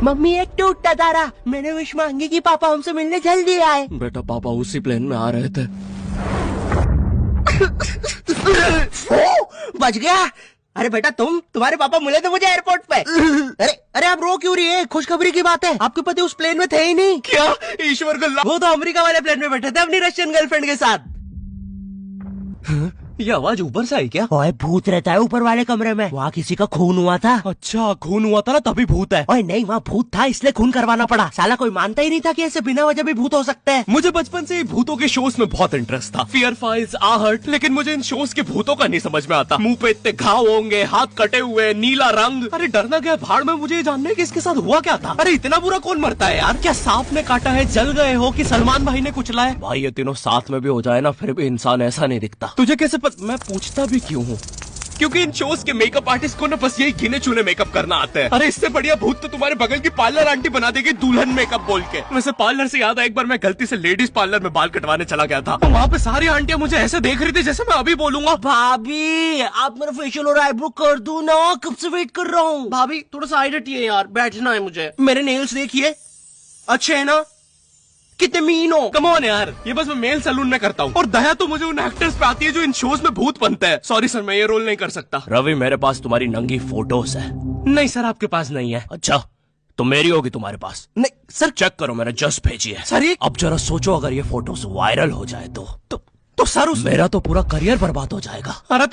Mummy एक टूटता तारा, मैंने विश मांगी कि पापा हमसे मिलने जल्दी आए। बेटा पापा उसी प्लेन में आ रहे थे। बच गया। अरे बेटा तुम्हारे पापा मिले थे मुझे एयरपोर्ट पे। अरे आप रो क्यों रही है? खुशखबरी की बात है, आपके पति उस प्लेन में थे ही नहीं। क्या? ईश्वर को वो तो अमेरिका वाले प्लेन में बैठे थे अपनी रशियन गर्लफ्रेंड के साथ। ये आवाज ऊपर से आई क्या? ओए भूत रहता है ऊपर वाले कमरे में, वहाँ किसी का खून हुआ था। अच्छा खून हुआ था ना तभी भूत है। ओए नहीं, वहाँ भूत था इसलिए खून करवाना पड़ा। साला कोई मानता ही नहीं था कि ऐसे बिना वजह भी भूत हो सकते हैं। मुझे बचपन से ही भूतों के शोज में बहुत इंटरेस्ट था, फियर फाइल्स, आहट, लेकिन मुझे इन शोज के भूतों का नहीं समझ में आता। मुंह पे इतने घाव होंगे, हाथ कटे हुए, नीला रंग। अरे डरना क्या भाड़ में, मुझे ये जानना है कि इसके साथ हुआ क्या था। अरे इतना बुरा कौन मरता है यार? क्या सांप ने काटा है, जल गए हो कि सलमान भाई ने कुचला है? भाई ये तीनों साथ में भी हो जाए ना फिर भी इंसान ऐसा नहीं दिखता। तुझे कैसे मैं पूछता भी क्यों हूँ? क्योंकि इन शोज के मेकअप आर्टिस्ट को ना बस यही गिने चुने मेकअप करना आता है। अरे इससे बढ़िया भूत तो तुम्हारे बगल की पार्लर आंटी बना देगी दुल्हन मेकअप बोल के। वैसे पार्लर से याद है, एक बार मैं गलती से लेडीज पार्लर में बाल कटवाने चला गया था, तो वहाँ पे सारी आंटियां मुझे ऐसे देख रही थी जैसे मैं अभी बोलूंगा भाभी आप मेरा फेशियल और आईब्रो कर दो ना, कब से वेट कर रहा हूँ। भाभी थोड़ा सा साइड हटिए यार, बैठना है मुझे। मेरे नेल्स देखिए, अच्छे है ना? कितने मीन हो। कम ऑन यार, ये बस मैं मेल सैलून में करता हूँ। और दया तो मुझे उन एक्टर्स पे आती है जो इन शोज में भूत बनते हैं। सॉरी सर, मैं ये रोल नहीं कर सकता। रवि मेरे पास तुम्हारी नंगी फोटोज है। नहीं सर आपके पास नहीं है। अच्छा तो मेरी होगी तुम्हारे पास? नहीं सर। चेक करो, मैंने जस्ट भेजी है। सर ये अब जरा सोचो, अगर ये फोटोज वायरल हो जाए तो सर मेरा तो पूरा करियर बर्बाद हो जाएगा। अरे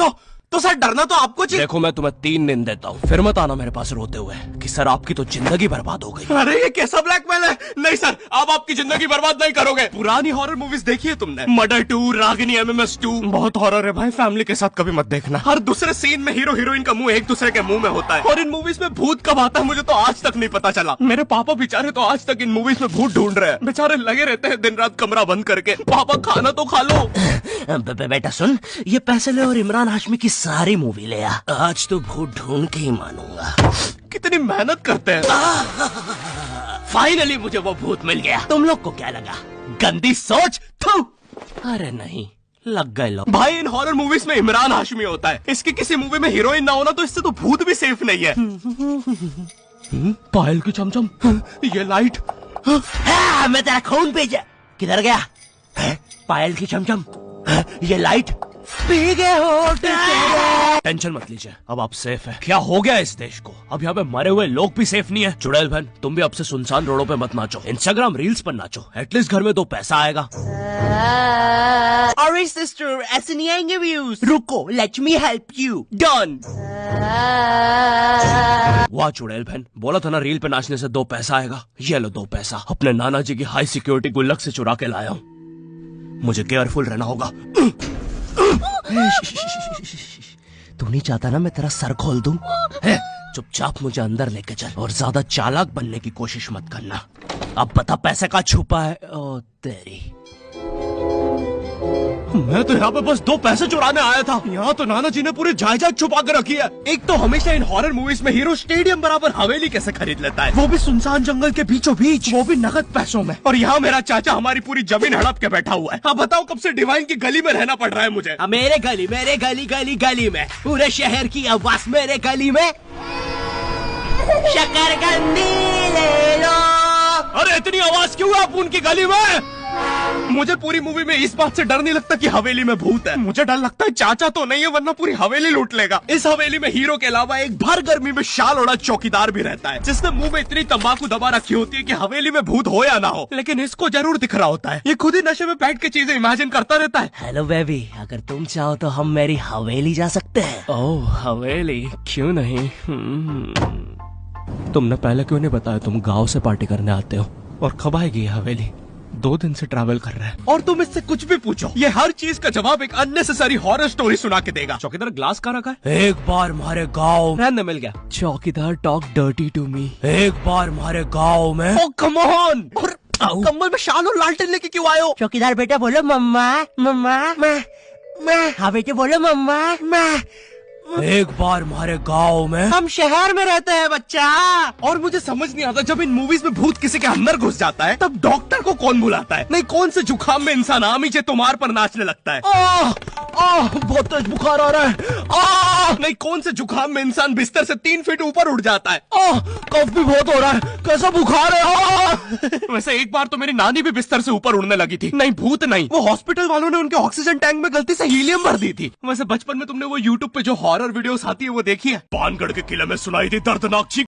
तो सर डरना तो आपको चाहिए। देखो मैं तुम्हें 3 दिन देता हूँ, फिर मत आना मेरे पास रोते हुए कि सर आपकी तो जिंदगी बर्बाद हो गई। अरे ये कैसा ब्लैकमेल है? नहीं सर, आप आपकी जिंदगी बर्बाद नहीं करोगे। पुरानी हॉरर मूवीज देखी है तुमने? मर्डर 2, रागिनी, MMS 2, बहुत हॉरर है भाई, फैमिली के साथ कभी मत देखना। हर दूसरे सीन में हीरो हीरोइन का मुंह एक दूसरे के मुंह में होता है। और इन मूवीज में भूत कब आता है मुझे तो आज तक नहीं पता चला। मेरे पापा बेचारे तो आज तक इन मूवीज में भूत ढूंढ रहे हैं। बेचारे लगे रहते हैं दिन रात कमरा बंद करके। पापा खाना तो खा लो। बेटा सुन, ये पैसे ले और इमरान हाशमी की सारी मूवी ले आ। आज तो भूत ढूंढ के ही मानूंगा। कितनी मेहनत करते हैं। फाइनली मुझे वो भूत मिल गया। तुम लोग को क्या लगा? गंदी सोच। थू। अरे नहीं, लग गए लोग। भाई इन हॉरर मूवीज में इमरान हाशमी होता है, इसकी किसी मूवी में हीरोइन ना होना तो इससे तो भूत भी सेफ नहीं है। पायल की चमचम, ये लाइट। मैं तेरा खून भेजा। किधर गया? पायल की चमचम, ये लाइट पी गए हो। टेंशन मत लीजिए, अब आप सेफ है। क्या हो गया इस देश को? अब यहाँ पे मरे हुए लोग भी सेफ नहीं है। चुड़ैल बहन तुम भी अब से सुनसान रोडों पे मत नाचो, इंस्टाग्राम रील्स पर नाचो, एटलीस्ट घर में 2 पैसा आएगा। अरे सिस्टर ऐसे नहीं आएंगे व्यूज। रुको, let me help you. Done. वाह चुड़ैल बहन, बोला था ना रील पे नाचने से 2 पैसा आएगा। ये लो 2 पैसा, अपने नाना जी की हाई सिक्योरिटी गुल्लक से चुरा के लाया हूँ। मुझे केयरफुल रहना होगा। तू नहीं चाहता ना मैं तेरा सर खोल दूं? चुपचाप मुझे अंदर लेके चल और ज्यादा चालाक बनने की कोशिश मत करना। अब बता पैसे का छुपा है? ओ तेरी, मैं तो यहाँ पे बस 2 पैसे चुराने आया था। यहाँ तो नाना जी ने पूरी जायदाद छुपा के रखी है। एक तो हमेशा इन हॉरर मूवीज में हीरो स्टेडियम बराबर हवेली कैसे खरीद लेता है, वो भी सुनसान जंगल के बीचों बीच, वो भी नगद पैसों में। और यहाँ मेरा चाचा हमारी पूरी जमीन हड़प के बैठा हुआ है। अब बताओ कब से डिवाइन की गली में रहना पड़ रहा है मुझे। मेरे गली में पूरे शहर की आवाज मेरे गली में। शकरकंदी ले लो। अरे इतनी आवाज क्यों है आप उनकी गली में? मुझे पूरी मूवी में इस बात से डर नहीं लगता कि हवेली में भूत है। मुझे डर लगता है चाचा तो नहीं है, वरना पूरी हवेली लूट लेगा। इस हवेली में हीरो के अलावा एक भर गर्मी में शाल ओढ़ा चौकीदार भी रहता है, जिसने मुंह में इतनी तंबाकू दबा रखी होती है कि हवेली में भूत हो या ना हो, लेकिन इसको जरूर दिख रहा होता है। ये खुद ही नशे में बैठ के चीजें इमेजिन करता रहता है। हेलो बेबी, अगर तुम चाहो तो हम मेरी हवेली जा सकते हैं। ओह हवेली, क्यों नहीं? तुमने पहले क्यों नहीं बताया तुम गाँव से पार्टी करने आते हो? और कब आएगी ये हवेली? 2 दिन से ट्रैवल कर रहा है और तुम इससे कुछ भी पूछो, ये हर चीज का जवाब एक अननेसेसरी हॉरर स्टोरी सुना के देगा। चौकीदार ग्लास कहाँ रखा है? एक बार हमारे गाँव रहने मिल गया। चौकीदार टॉक डर्टी टू मी। एक बार हमारे गाँव में। ओह कम ऑन। और कंबल में शाल और लालटेन लेके क्यों आए हो? चौकीदार बेटा बोलो मम्मा मम्मा। मैं हाँ बेटे बोलो मम्मा। मैं एक बार हमारे गांव में। हम शहर में रहते हैं बच्चा। और मुझे समझ नहीं आता, जब इन मूवीज में भूत किसी के अंदर घुस जाता है तब डॉक्टर को कौन बुलाता है? नहीं कौन से जुकाम में इंसान आमीचे तुम्हार पर नाचने लगता है? बहुत तेज बुखार आ रहा है। नहीं कौन से जुकाम में इंसान बिस्तर से 3 फीट ऊपर उठ जाता है? कफ भी बहुत हो रहा है, कैसा बुखार है। वैसे एक बार तो मेरी नानी भी बिस्तर से ऊपर उड़ने लगी थी। नहीं भूत नहीं, वो हॉस्पिटल वालों ने उनके ऑक्सीजन टैंक में गलती से हीलियम भर दी थी। वैसे बचपन में तुमने वो यूट्यूब पे जो हॉरर वीडियोस आती है वो देखी है? पानगढ़ के किले में सुनाई थी दर्दनाक चीख।